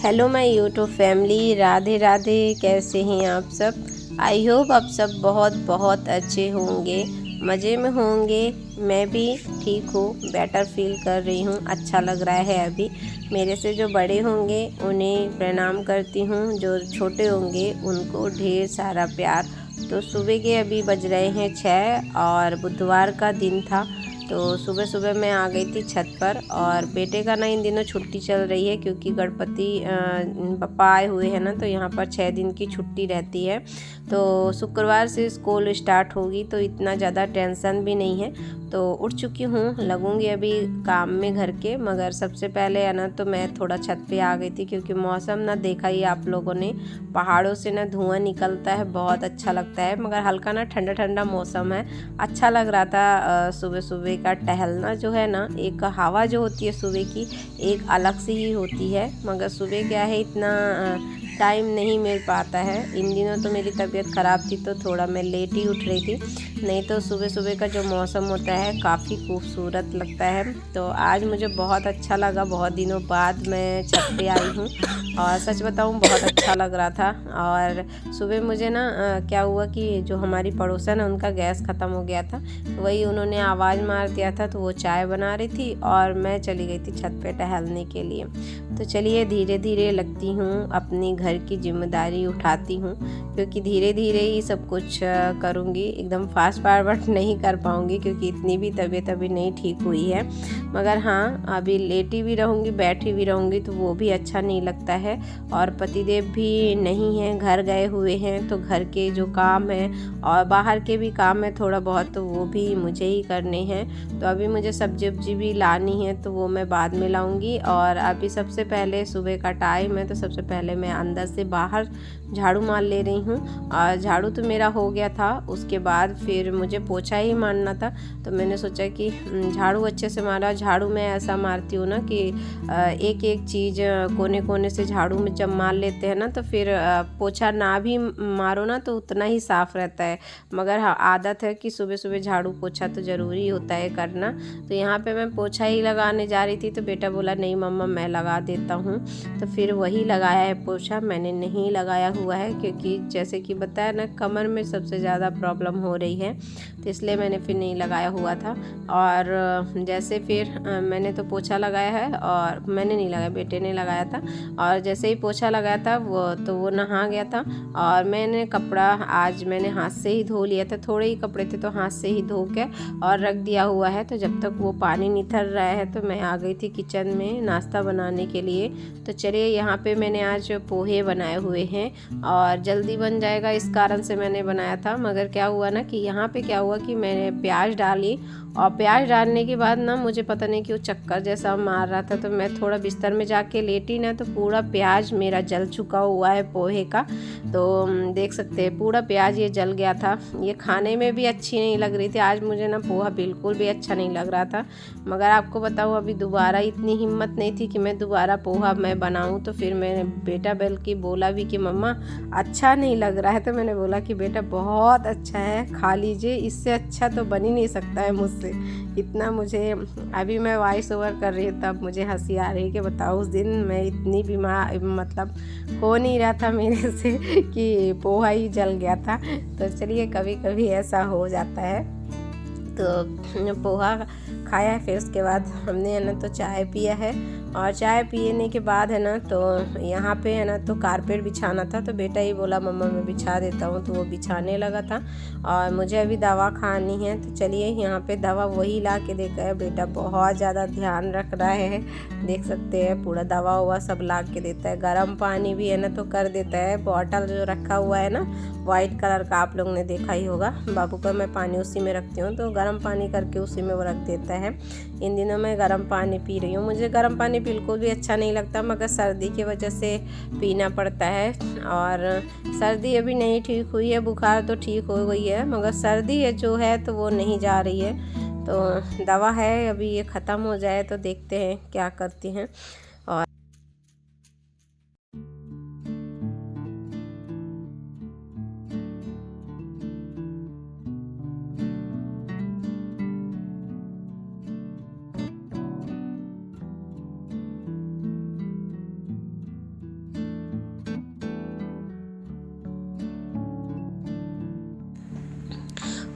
Hello my YouTube family, Radhe Radhe. कैसे हैं आप सब? आई होप आप सब बहुत बहुत अच्छे होंगे, मज़े में होंगे। मैं भी ठीक हूँ, बेटर फील कर रही हूँ, अच्छा लग रहा है। अभी मेरे से जो बड़े होंगे उन्हें प्रणाम करती हूँ, जो छोटे होंगे उनको ढेर सारा प्यार। तो सुबह के अभी बज रहे हैं 6 और बुधवार का दिन था। तो सुबह सुबह मैं आ गई थी छत पर, और बेटे का ना इन दिनों छुट्टी चल रही है क्योंकि गणपति बप्पा आए हुए हैं ना, तो यहाँ पर 6 दिन की छुट्टी रहती है। तो शुक्रवार से स्कूल स्टार्ट होगी, तो इतना ज़्यादा टेंशन भी नहीं है। तो उठ चुकी हूँ, लगूंगी अभी काम में घर के। मगर सबसे पहले है ना, तो मैं थोड़ा छत पे आ गई थी क्योंकि मौसम ना देखा ही आप लोगों ने, पहाड़ों से ना धुआं निकलता है, बहुत अच्छा लगता है। मगर हल्का ना ठंडा ठंडा मौसम है, अच्छा लग रहा था। सुबह सुबह का टहलना जो है ना, एक हवा जो होती है सुबह की, एक अलग से ही होती है। मगर सुबह क्या है, इतना टाइम नहीं मिल पाता है। इन दिनों तो मेरी तबीयत ख़राब थी तो थोड़ा मैं लेट ही उठ रही थी, नहीं तो सुबह सुबह का जो मौसम होता है काफ़ी खूबसूरत लगता है। तो आज मुझे बहुत अच्छा लगा, बहुत दिनों बाद मैं छत पे आई हूँ और सच बताऊँ बहुत अच्छा लग रहा था। और सुबह मुझे ना क्या हुआ कि जो हमारी पड़ोसन है उनका गैस ख़त्म हो गया था, तो वही उन्होंने आवाज़ मार दिया था, तो वो चाय बना रही थी और मैं चली गई थी छत पे टहलने के लिए। तो चलिए धीरे धीरे लगती हूँ, अपनी घर की जिम्मेदारी उठाती हूँ, क्योंकि धीरे धीरे ही सब कुछ करूँगी। एकदम फास्ट फॉरवर्ड नहीं कर पाऊँगी क्योंकि इतनी भी तबीयत अभी नहीं ठीक हुई है। मगर हाँ, अभी लेटी भी रहूँगी, बैठी भी रहूँगी तो वो भी अच्छा नहीं लगता है। और पतिदेव भी नहीं हैं, घर गए हुए हैं, तो घर के जो काम हैं और बाहर के भी काम है थोड़ा बहुत, तो वो भी मुझे ही करने हैं। तो अभी मुझे सब्जी वब्जी भी लानी है, तो वो मैं बाद में लाऊंगी। और अभी सबसे पहले सुबह का टाइम है, तो सबसे पहले मैं अंदर से बाहर झाड़ू मार ले रही हूँ। और झाड़ू तो मेरा हो गया था, उसके बाद फिर मुझे पोछा ही मारना था। तो मैंने सोचा कि झाड़ू अच्छे से मारा। झाड़ू मैं ऐसा मारती हूँ ना कि एक एक चीज़ कोने कोने से झाड़ू में जब मार लेते हैं ना, तो फिर पोछा ना भी मारो ना तो उतना ही साफ़ रहता है। मगर हाँ, आदत है कि सुबह सुबह झाड़ू पोछा तो ज़रूरी होता है करना। तो यहाँ पे मैं पोछा ही लगाने जा रही थी, तो बेटा बोला नहीं मम्मा मैं लगा देता हूँ। तो फिर वही लगाया है पोछा, मैंने नहीं लगाया हुआ है क्योंकि जैसे कि बताया ना, कमर में सबसे ज़्यादा प्रॉब्लम हो रही है, तो इसलिए मैंने फिर नहीं लगाया हुआ था। और जैसे फिर मैंने तो पोछा लगाया है, और मैंने नहीं लगाया, बेटे ने लगाया था। और जैसे ही पोछा लगाया था वो नहा गया था, और मैंने कपड़ा आज मैंने हाथ से ही धो लिया था। थोड़े ही कपड़े थे तो हाथ से ही धो के और रख दिया हुआ है। तो जब तक वो पानी निथर रहा है, तो मैं आ गई थी किचन में नाश्ता बनाने के लिए। तो चलिए, यहाँ पे मैंने आज पोहे बनाए हुए हैं और जल्दी बन जाएगा इस कारण से मैंने बनाया था। मगर क्या हुआ ना कि यहाँ पे क्या हुआ कि मैंने प्याज डाली, और प्याज डालने के बाद ना मुझे पता नहीं क्यों चक्कर जैसा मार रहा था। तो मैं थोड़ा बिस्तर में जाके लेटी ना, तो पूरा प्याज मेरा जल चुका हुआ है पोहे का। तो देख सकते हैं पूरा प्याज ये जल गया था। ये खाने में भी अच्छी नहीं लग रही थी। आज मुझे ना पोहा बिल्कुल भी अच्छा नहीं लग रहा था। मगर आपको बताऊँ, अभी दोबारा इतनी हिम्मत नहीं थी कि मैं दोबारा पोहा मैं बनाऊँ। तो फिर मैंने बेटा बल्कि बोला भी कि मम्मा अच्छा नहीं लग रहा है। तो मैंने बोला कि बेटा बहुत अच्छा है, खा लीजिए, इससे अच्छा तो बन ही नहीं सकता है मुझसे। इतना मुझे अभी मैं वॉइस ओवर कर रही हूँ तब मुझे हंसी आ रही है कि बताओ उस दिन मैं इतनी बीमार, मतलब हो नहीं रहा था मेरे से कि पोहा ही जल गया था। तो चलिए, कभी कभी ऐसा हो जाता है। तो पोहा खाया है, फिर उसके बाद हमने है ना तो चाय पिया है। और चाय पीने के बाद है ना, तो यहाँ पे है ना तो कारपेट बिछाना था। तो बेटा ही बोला मम्मा मैं बिछा देता हूँ, तो वो बिछाने लगा था। और मुझे अभी दवा खानी है, तो चलिए यहाँ पे दवा वही ला के देकर है। बेटा बहुत ज़्यादा ध्यान रख रहा है, देख सकते हैं पूरा दवा हुआ सब ला के देता है। गर्म पानी भी है ना तो कर देता है। बॉटल जो रखा हुआ है ना वाइट कलर का, आप लोगों ने देखा ही होगा। बाबू का मैं पानी उसी में रखती हूँ, तो गर्म पानी करके उसी में वो रख देता है। इन दिनों मैं गर्म पानी पी रही हूँ। मुझे गर्म पानी बिल्कुल भी अच्छा नहीं लगता, मगर सर्दी की वजह से पीना पड़ता है। और सर्दी अभी नहीं ठीक हुई है, बुखार तो ठीक हो गई है, मगर सर्दी है जो है तो वो नहीं जा रही है। तो दवा है, अभी ये ख़त्म हो जाए तो देखते हैं क्या करती हैं। और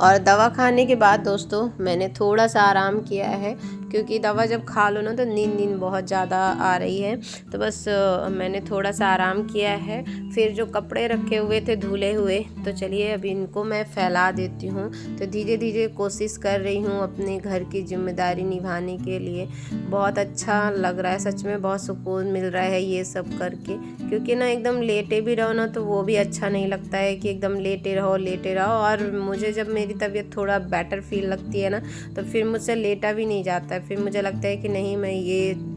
और दवा खाने के बाद दोस्तों मैंने थोड़ा सा आराम किया है, क्योंकि दवा जब खा लो ना तो नींद बहुत ज़्यादा आ रही है। तो बस मैंने थोड़ा सा आराम किया है। फिर जो कपड़े रखे हुए थे धुले हुए, तो चलिए अभी इनको मैं फैला देती हूँ। तो धीरे धीरे कोशिश कर रही हूँ अपने घर की जिम्मेदारी निभाने के लिए। बहुत अच्छा लग रहा है, सच में बहुत सुकून मिल रहा है ये सब करके, क्योंकि ना एकदम लेटे भी रहो ना तो वो भी अच्छा नहीं लगता है कि एकदम लेटे रहो। और मुझे जब मेरी तबीयत थोड़ा बेटर फील लगती है ना, तो फिर मुझसे लेटा भी नहीं जाता है। फिर मुझे लगता है कि नहीं,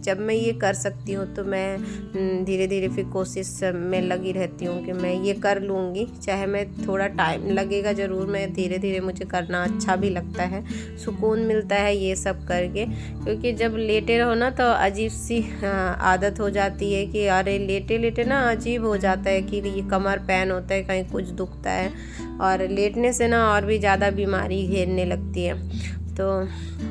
जब मैं ये कर सकती हूँ तो मैं धीरे धीरे फिर कोशिश में लगी रहती हूँ कि मैं ये कर लूँगी, चाहे मैं थोड़ा टाइम लगेगा ज़रूर, मैं धीरे धीरे मुझे करना अच्छा भी लगता है, सुकून मिलता है ये सब करके। क्योंकि जब लेटे रहो ना तो अजीब सी आदत हो जाती है कि अरे लेटे लेटे ना अजीब हो जाता है कि ये कमर पैन होता है, कहीं कुछ दुखता है, और लेटने से ना और भी ज़्यादा बीमारी घेरने लगती है। तो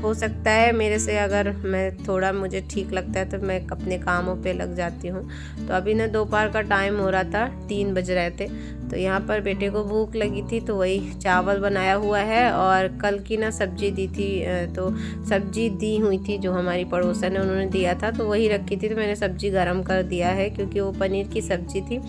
हो सकता है मेरे से, अगर मैं थोड़ा मुझे ठीक लगता है तो मैं अपने कामों पे लग जाती हूँ। तो अभी ना दोपहर का टाइम हो रहा था, 3 बज रहे थे। तो यहाँ पर बेटे को भूख लगी थी तो वही चावल बनाया हुआ है, और कल की ना सब्जी दी थी, तो सब्जी दी हुई थी जो हमारी पड़ोसन है उन्होंने दिया था, तो वही रखी थी। तो मैंने सब्जी गरम कर दिया है, क्योंकि वो पनीर की सब्जी थी,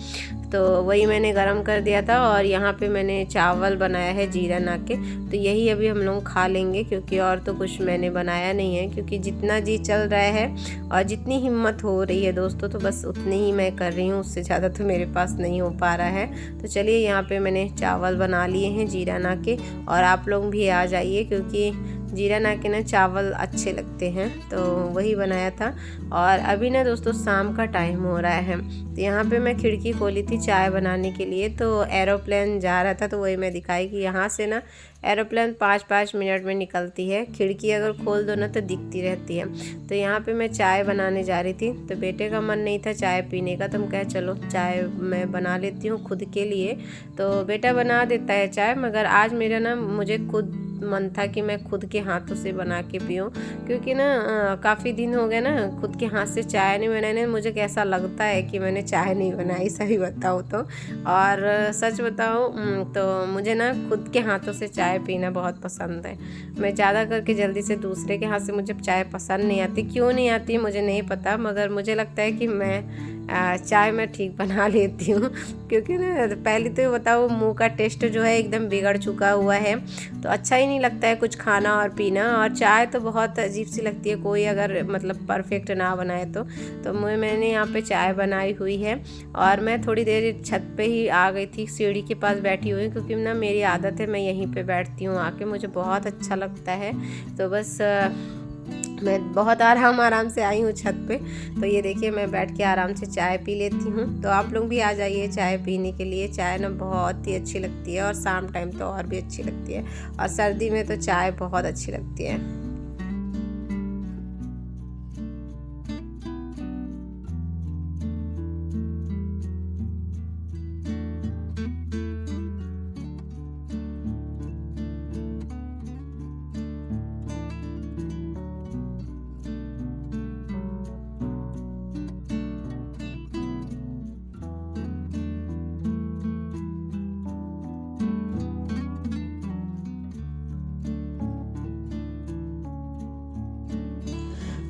तो वही मैंने गरम कर दिया था। और यहाँ पे मैंने चावल बनाया है जीरा ना के, तो यही अभी हम लोग खा लेंगे, क्योंकि और तो कुछ मैंने बनाया नहीं है। क्योंकि जितना जी चल रहा है और जितनी हिम्मत हो रही है दोस्तों, तो बस उतनी ही मैं कर रही हूँ, उससे ज़्यादा तो मेरे पास नहीं हो पा रहा है। तो चलिए यहाँ पे मैंने चावल बना लिए हैं जीरा ना के, और आप लोग भी आ जाइए, क्योंकि जीरा ना के ना चावल अच्छे लगते हैं, तो वही बनाया था। और अभी ना दोस्तों शाम का टाइम हो रहा है, तो यहाँ पे मैं खिड़की खोली थी चाय बनाने के लिए, तो एरोप्लेन जा रहा था, तो वही मैं दिखाई कि यहाँ से ना एरोप्लेन 5-5 मिनट में निकलती है। खिड़की अगर खोल दो ना तो दिखती रहती है। तो यहाँ पे मैं चाय बनाने जा रही थी, तो बेटे का मन नहीं था चाय पीने का, तो हम कहे चलो चाय मैं बना लेती हूँ खुद के लिए। तो बेटा बना देता है चाय, मगर आज मेरा ना मुझे खुद मन था कि मैं खुद के हाथों से बना के पीऊँ, क्योंकि ना काफ़ी दिन हो गए ना खुद के हाथ से चाय नहीं बनाने। मुझे कैसा लगता है कि मैंने चाय नहीं बनाई, सही बताऊँ तो। और सच बताऊँ तो मुझे ना खुद के हाथों से चाय पीना बहुत पसंद है। मैं ज़्यादा करके जल्दी से दूसरे के हाथ से मुझे चाय पसंद नहीं आती, क्यों नहीं आती मुझे नहीं पता, मगर मुझे लगता है कि मैं चाय मैं ठीक बना लेती हूँ। क्योंकि ना पहले तो बताओ मुंह का टेस्ट जो है एकदम बिगड़ चुका हुआ है, तो अच्छा ही नहीं लगता है कुछ खाना और पीना। और चाय तो बहुत अजीब सी लगती है कोई अगर मतलब परफेक्ट ना बनाए तो मैंने यहाँ पे चाय बनाई हुई है। और मैं थोड़ी देर छत पे ही आ गई थी, सीढ़ी के पास बैठी हुई, क्योंकि ना मेरी आदत है मैं यहीं पे बैठती हूँ आके, मुझे बहुत अच्छा लगता है। तो बस मैं बहुत आराम से आई हूँ छत पे। तो ये देखिए मैं बैठ के आराम से चाय पी लेती हूँ। तो आप लोग भी आ जाइए चाय पीने के लिए। चाय ना बहुत ही अच्छी लगती है, और शाम टाइम तो और भी अच्छी लगती है, और सर्दी में तो चाय बहुत अच्छी लगती है।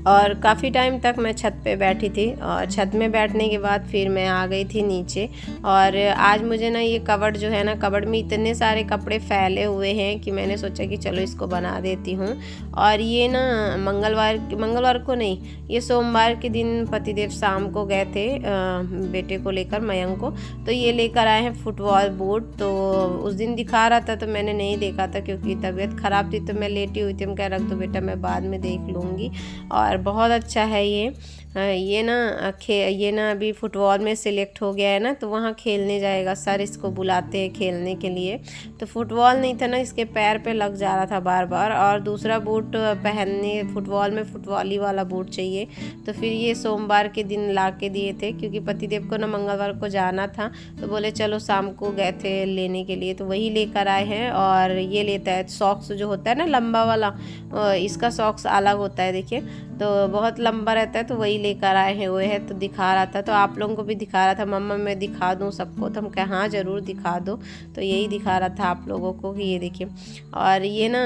और काफ़ी टाइम तक मैं छत पे बैठी थी, और छत में बैठने के बाद फिर मैं आ गई थी नीचे। और आज मुझे ना ये कबर्ड जो है ना, कबर्ड में इतने सारे कपड़े फैले हुए हैं कि मैंने सोचा कि चलो इसको बना देती हूँ। और ये ना मंगलवार को नहीं, ये सोमवार के दिन पतिदेव शाम को गए थे बेटे को लेकर, मयंक को, तो ये लेकर आए हैं फुटबॉल बूट। तो उस दिन दिखा रहा था तो मैंने नहीं देखा था, क्योंकि तबीयत ख़राब थी तो मैं लेटी हुई थी। हम कह रख दो बेटा, मैं बाद में देख लूँगी। और बहुत अच्छा है ये ना अभी फुटबॉल में सिलेक्ट हो गया है ना, तो वहाँ खेलने जाएगा। सर इसको बुलाते हैं खेलने के लिए। तो फुटबॉल नहीं था ना, इसके पैर पे लग जा रहा था बार बार, और दूसरा बूट पहनने फुटबॉल में फुटबॉल ही वाला बूट चाहिए। तो फिर ये सोमवार के दिन ला के दिए थे, क्योंकि पतिदेव को ना मंगलवार को जाना था, तो बोले चलो शाम को गए थे लेने के लिए, तो वही लेकर आए हैं। और ये लेता है सॉक्स जो होता है ना लंबा वाला, इसका सॉक्स अलग होता है देखिए, तो बहुत लंबा रहता है, तो वही लेकर आए हुए हैं। तो दिखा रहा था, तो आप लोगों को भी दिखा रहा था, मम्मा मैं दिखा दूँ सबको। तो हम कहे हाँ ज़रूर दिखा दो। तो यही दिखा रहा था आप लोगों को कि ये देखिए। और ये ना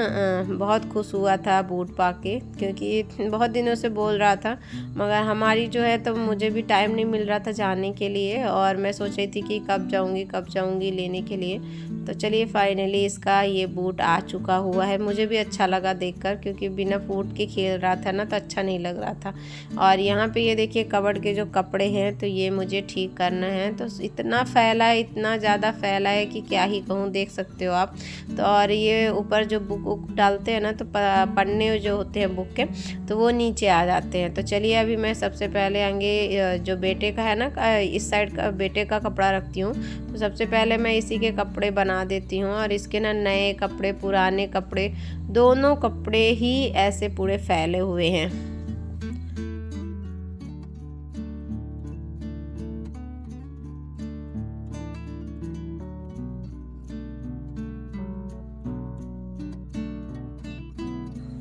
बहुत खुश हुआ था बूट पा के, क्योंकि बहुत दिनों से बोल रहा था, मगर हमारी जो है तो मुझे भी टाइम नहीं मिल रहा था जाने के लिए, और मैं सोच रही थी कि कब जाऊंगी लेने के लिए। तो चलिए फाइनली इसका ये बूट आ चुका हुआ है। मुझे भी अच्छा लगा देखकर, क्योंकि बिना फूट के खेल रहा था ना, तो अच्छा नहीं लग रहा था। और यहाँ पे ये देखिए कबर्ड के जो कपड़े हैं, तो ये मुझे ठीक करना है। तो इतना फैला है, इतना ज़्यादा फैला है कि क्या ही कहूँ, देख सकते हो आप। तो और ये ऊपर जो बुक डालते हैं ना, तो पन्ने जो होते हैं बुक के, तो वो नीचे आ जाते हैं। तो चलिए अभी मैं सबसे पहले आगे जो बेटे का है ना, इस साइड का बेटे का कपड़ा रखती हूँ। तो सबसे पहले मैं इसी के कपड़े बना देती हूँ। और इसके ना नए कपड़े, पुराने कपड़े, दोनों कपड़े ही ऐसे पूरे फैले हुए हैं।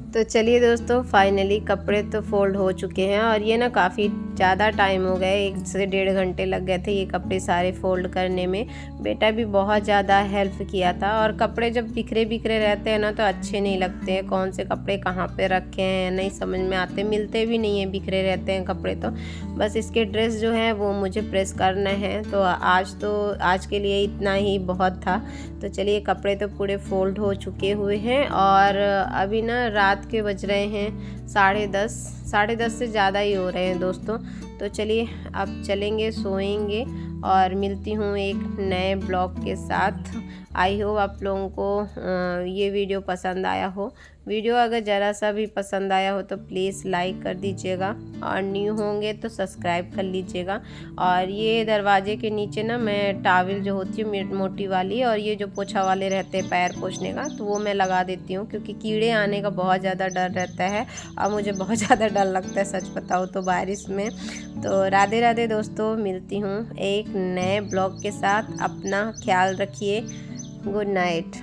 तो चलिए दोस्तों फाइनली कपड़े तो फोल्ड हो चुके हैं। और ये ना काफ़ी ज़्यादा टाइम हो गए, 1 से 1.5 घंटे लग गए थे ये कपड़े सारे फोल्ड करने में। बेटा भी बहुत ज़्यादा हेल्प किया था। और कपड़े जब बिखरे बिखरे रहते हैं ना, तो अच्छे नहीं लगते हैं। कौन से कपड़े कहाँ पे रखे हैं नहीं समझ में आते, मिलते भी नहीं है, बिखरे रहते हैं कपड़े। तो बस इसके ड्रेस जो है वो मुझे प्रेस करना है। तो आज के लिए इतना ही बहुत था। तो चलिए कपड़े तो पूरे फोल्ड हो चुके हुए हैं। और अभी ना रात के बज रहे हैं 10:30 से ज़्यादा ही हो रहे हैं दोस्तों। तो चलिए अब चलेंगे, सोएंगे, और मिलती हूँ एक नए ब्लॉग के साथ। आई होप आप लोगों को ये वीडियो पसंद आया हो। वीडियो अगर ज़रा सा भी पसंद आया हो तो प्लीज़ लाइक कर दीजिएगा, और न्यू होंगे तो सब्सक्राइब कर लीजिएगा। और ये दरवाजे के नीचे ना मैं टावल जो होती है मोटी वाली, और ये जो पोछा वाले रहते हैं पैर पोछने का, तो वो मैं लगा देती हूँ, क्योंकि कीड़े आने का बहुत ज़्यादा डर रहता है। और मुझे बहुत ज़्यादा डर लगता है सच बताऊँ तो बारिश में। तो राधे राधे दोस्तों, मिलती हूँ एक नए ब्लॉग के साथ। अपना ख्याल रखिए। Good night.